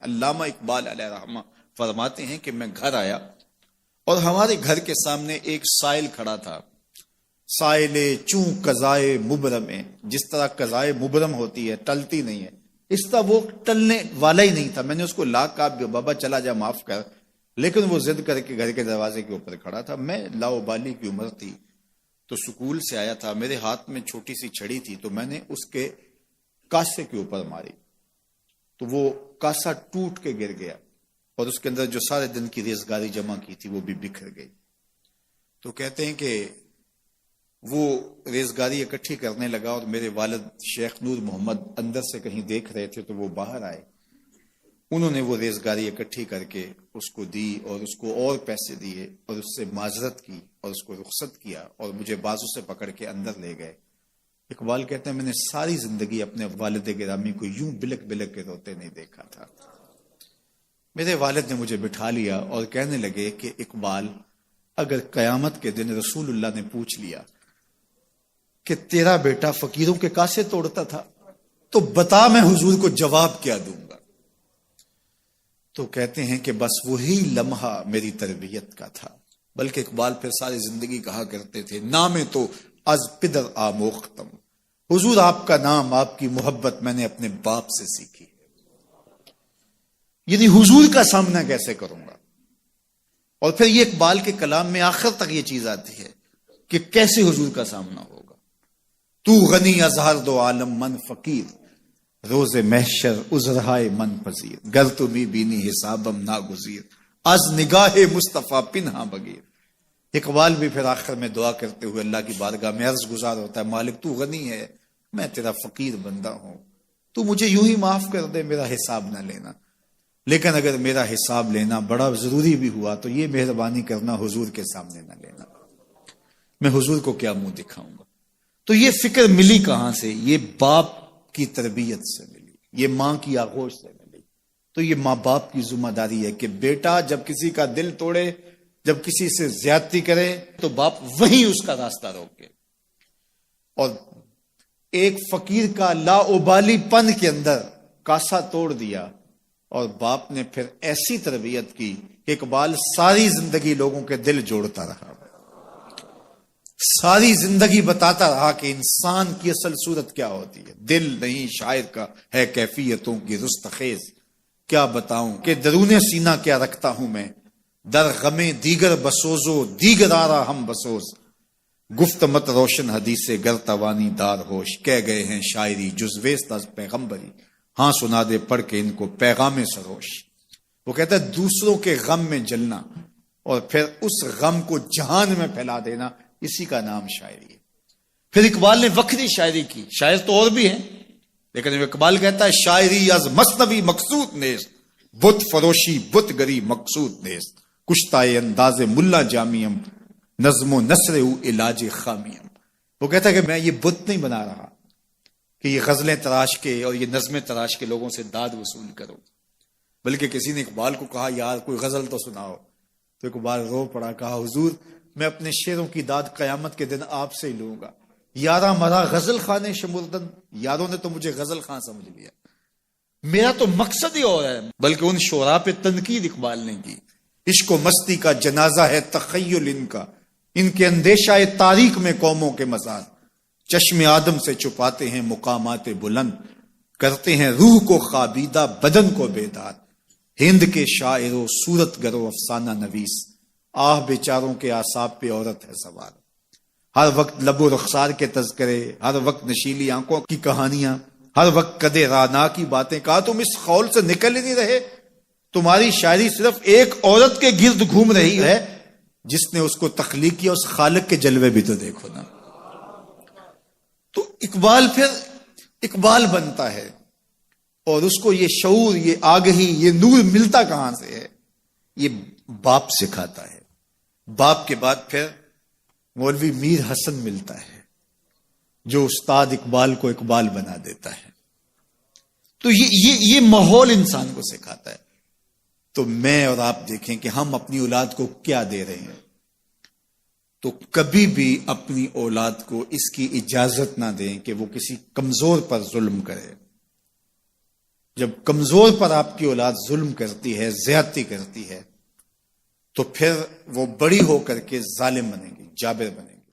علامہ اقبال علیہ رحمہ فرماتے ہیں کہ میں گھر آیا اور ہمارے گھر کے سامنے ایک سائل کھڑا تھا. سائل چوں قضائے مبرم ہے، جس طرح قضائے مبرم ہوتی ہے، ٹلتی نہیں ہے، اس طرح وہ ٹلنے والا ہی نہیں تھا. میں نے اس کو لا کہا بابا چلا جا معاف کر، لیکن وہ ضد کر کے گھر کے دروازے کے اوپر کھڑا تھا. میں لاؤبالی کی عمر تھی تو سکول سے آیا تھا، میرے ہاتھ میں چھوٹی سی چھڑی تھی، تو میں نے اس کے کاسے کے اوپر ماری تو وہ کاسا ٹوٹ کے گر گیا اور اس کے اندر جو سارے دن کی ریزگاری جمع کی تھی وہ بھی بکھر گئی. تو کہتے ہیں کہ وہ ریزگاری اکٹھی کرنے لگا اور میرے والد شیخ نور محمد اندر سے کہیں دیکھ رہے تھے تو وہ باہر آئے. انہوں نے وہ ریزگاری اکٹھی کر کے اس کو دی اور اس کو اور پیسے دیے اور اس سے معذرت کی اور اس کو رخصت کیا اور مجھے بازو سے پکڑ کے اندر لے گئے. اقبال کہتے ہیں میں نے ساری زندگی اپنے والد گرامی کو یوں بلک بلک کے روتے نہیں دیکھا تھا. میرے والد نے مجھے بٹھا لیا اور کہنے لگے کہ اقبال، اگر قیامت کے دن رسول اللہ نے پوچھ لیا کہ تیرا بیٹا فقیروں کے کاسے توڑتا تھا تو بتا میں حضور کو جواب کیا دوں گا. تو کہتے ہیں کہ بس وہی لمحہ میری تربیت کا تھا. بلکہ اقبال پھر ساری زندگی کہا کرتے تھے نام تو از پدر آموختم، حضور آپ کا نام، آپ کی محبت میں نے اپنے باپ سے سیکھی. یعنی حضور کا سامنا کیسے کروں گا. اور پھر یہ اقبال کے کلام میں آخر تک یہ چیز آتی ہے کہ کیسے حضور کا سامنا ہوگا. تو غنی از ہر دو عالم من فقیر، روز محشر عذرہائے من پذیر، گر تمی بینی حسابم ناگزیر، از نگاہ مصطفیٰ پنہا بغیر. اقبال بھی پھر آخر میں دعا کرتے ہوئے اللہ کی بارگاہ میں عرض گزار ہوتا ہے مالک تو غنی ہے، میں تیرا فقیر بندہ ہوں، تو مجھے یوں ہی معاف کر دے، میرا حساب نہ لینا. لیکن اگر میرا حساب لینا بڑا ضروری بھی ہوا تو یہ مہربانی کرنا حضور کے سامنے نہ لینا، میں حضور کو کیا منہ دکھاؤں گا. تو یہ فکر ملی کہاں سے؟ یہ باپ کی تربیت سے ملی، یہ ماں کی آغوش سے ملی. تو یہ ماں باپ کی ذمہ داری ہے کہ بیٹا جب کسی کا دل توڑے، جب کسی سے زیادتی کرے تو باپ وہیں اس کا راستہ روکے. اور ایک فقیر کا لاؤبالی پن کے اندر کاسا توڑ دیا اور باپ نے پھر ایسی تربیت کی کہ اقبال ساری زندگی لوگوں کے دل جوڑتا رہا، ساری زندگی بتاتا رہا کہ انسان کی اصل صورت کیا ہوتی ہے. دل نہیں شاعر کا ہے کیفیتوں کی رستخیز، کیا بتاؤں کہ درون سینہ کیا رکھتا ہوں میں، در غم دیگر بسوزو دیگر آرا ہم بسوز، گفت مت روشن حدیث گر توانی دار ہوش، کہہ گئے ہیں شاعری جزویست از پیغمبری، ہاں سنا دے پڑھ کے ان کو پیغام سروش. وہ کہتا ہے دوسروں کے غم میں جلنا اور پھر اس غم کو جہان میں پھیلا دینا، اسی کا نام شاعری ہے. پھر اقبال نے وکری شاعری کی. شاعر تو اور بھی ہیں لیکن اقبال کہتا ہے شاعری از مثنوی مقصود نیست، بت فروشی بت گری مقصود نیست، کشتائے انداز ملا جامیم، نظم و نثر او علاج خامیم. وہ کہتا ہے کہ میں یہ بت نہیں بنا رہا کہ یہ غزلیں تراش کے اور یہ نظمیں تراش کے لوگوں سے داد وصول کرو. بلکہ کسی نے اقبال کو کہا یار کوئی غزل تو سناؤ، تو اقبال رو پڑا، کہا حضور میں اپنے شعروں کی داد قیامت کے دن آپ سے ہی لوں گا. یارا مرا غزل خانے شمردن، یاروں نے تو مجھے غزل خان سمجھ لیا، میرا تو مقصد ہی اور ہے. بلکہ ان شعراء پہ تنقید اقبال نے کی. عشق و مستی کا جنازہ ہے تخیل ان کے اندیشہ تاریخ میں قوموں کے مزار، چشم آدم سے چھپاتے ہیں مقامات بلند، کرتے ہیں روح کو خوابیدہ بدن کو بیدار. ہند کے شاعر و صورت گرو افسانہ نویس، آہ بیچاروں کے اعصاب پہ عورت ہے سوار. ہر وقت لب و رخسار کے تذکرے، ہر وقت نشیلی آنکھوں کی کہانیاں، ہر وقت کدے رانا کی باتیں. کہا تم اس خول سے نکل ہی نہیں رہے، تمہاری شاعری صرف ایک عورت کے گرد گھوم رہی ہے جس نے اس کو تخلیق کیا، اس خالق کے جلوے بھی تو دیکھو نا. تو اقبال پھر اقبال بنتا ہے اور اس کو یہ شعور، یہ آگہی، یہ نور ملتا کہاں سے ہے؟ یہ باپ سکھاتا ہے. باپ کے بعد پھر مولوی میر حسن ملتا ہے جو استاد اقبال کو اقبال بنا دیتا ہے. تو یہ ماحول انسان کو سکھاتا ہے. تو میں اور آپ دیکھیں کہ ہم اپنی اولاد کو کیا دے رہے ہیں. تو کبھی بھی اپنی اولاد کو اس کی اجازت نہ دیں کہ وہ کسی کمزور پر ظلم کرے. جب کمزور پر آپ کی اولاد ظلم کرتی ہے، زیادتی کرتی ہے، تو پھر وہ بڑی ہو کر کے ظالم بنے گی، جابر بنے گی۔